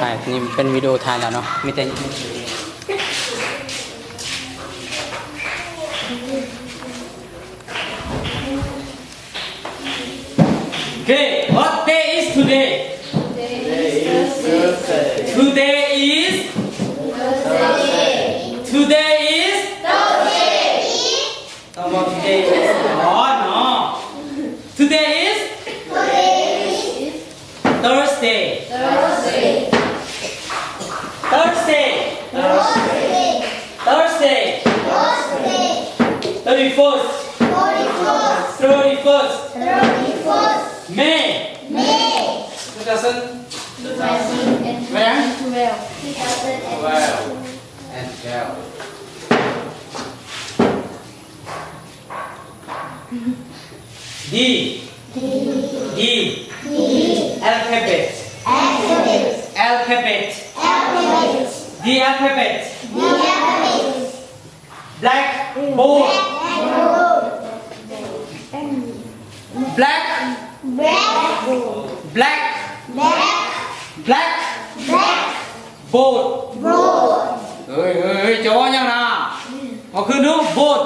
ถ่ายนี่เป็นวิดีโอถ่ายแล้วเนาะมีแต่ Okay, what day is today? Today is Today is Come on, today is Oh no. Today is Thursday. Thursday. 31st. 31st. May. 2000. Where? 12 and 12. D. Alphabet. The alphabet. Blackboard. Blackboard. เฮ้ยจอยังนะเอาขึ้นดู board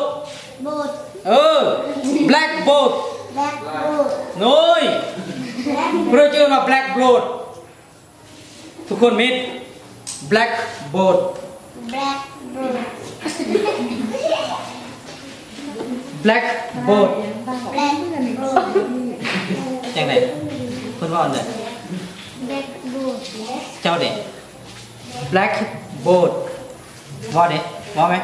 blackboard น้อยเพื่อเจอมา blackboard ทุกคนมิด blackboard จังไหนคุณว่าอันไหนเจ้าเด็ก blackboard ว่าเด็กว่าไหม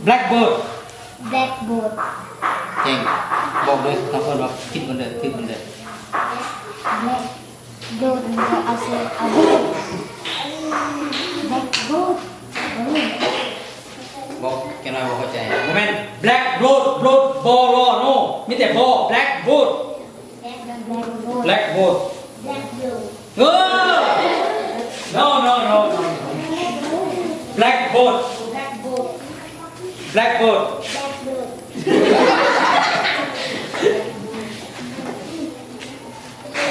blackboard เก่งบอกเลยน้องคนว่าคิดมันเดินบอกแกน้อยบอกเข้าใจโมเมนต์ blackboard บอลโน่มีแต่บอ blackboard เออ no blackboard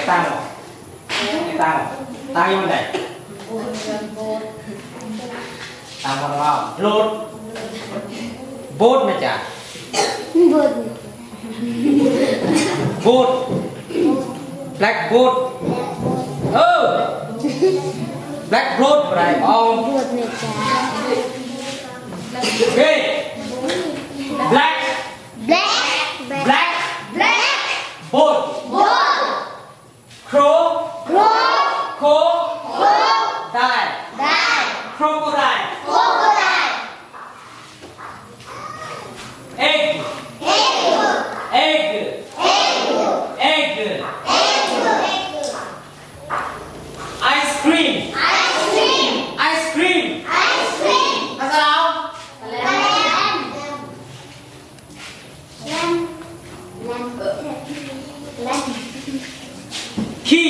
ตั้งยังไงตั้งวันว่าโหลดโบดไหมจ๊ะโบด blackboard blackboard อะไรอ๋อโอเค black board crow ได้ crocodile egg ice cream ภาษาลาว key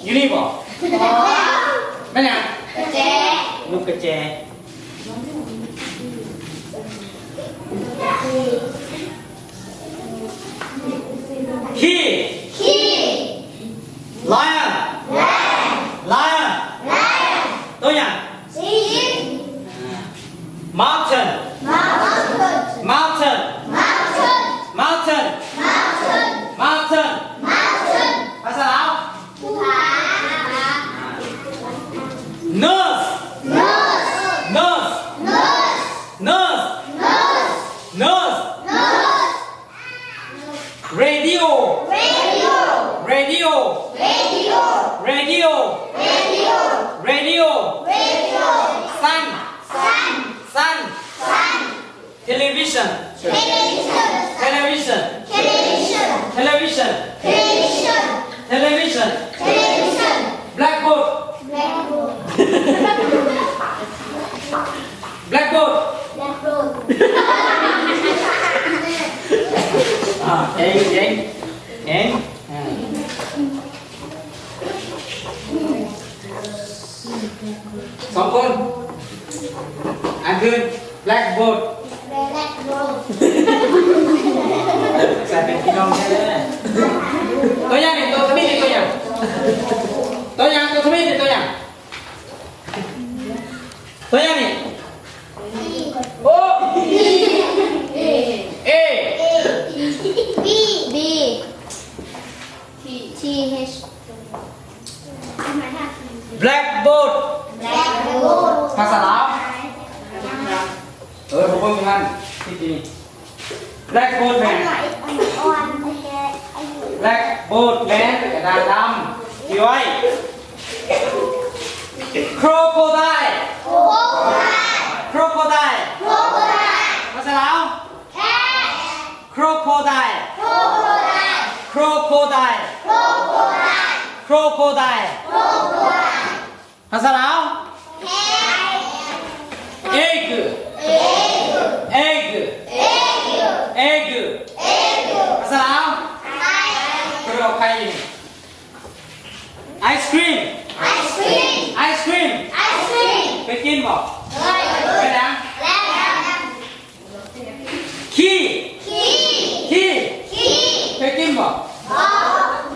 อยู่นี่บ่แม่นยังลูกกระแจ key lion ตัวอย่าง mountain ภาษาลาว nurse radio sun television blackboard เก่งสองคนอันคืน blackboard ใส่เป็นพี่น้องแค่เลยตัวอย่างหนึ่งตัวขมิ้น ตัวอย่างตัวทวีเป็นตัวอย่างตัวอย่างนี่โอ้ A B T H blackboard blackboard ภาษาลาวผมพูดกันที่นี่ blackboard man blackboard man เป็นกระดานดำที่ไว้ crocodile crocodile ภาษาลาว crocodile crocodile crocodile ภาษาลาว egg egg egg ภาษาลาวคือเอาใครอยู่ ice cream ice cream ไปกินบอกไปนะขี้ไปกินบอก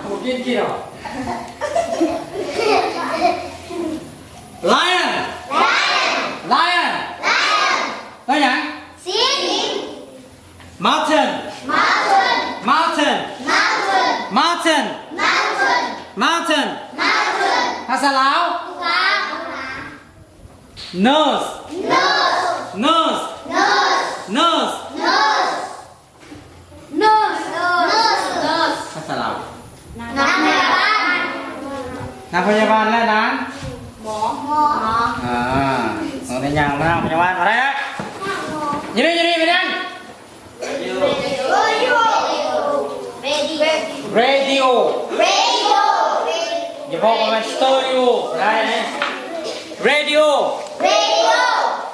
ผมกินขี้หรอ lion ตัวอย่าง mountain ภาษาลาว nose ภาษาลาวนักพยาบาลและนั้นต้องเป็นอย่างนักพยาบาลอะไรนะยืนไปนั่ง radio อย่าบอกว่ามัน stereo ได้ไหม radio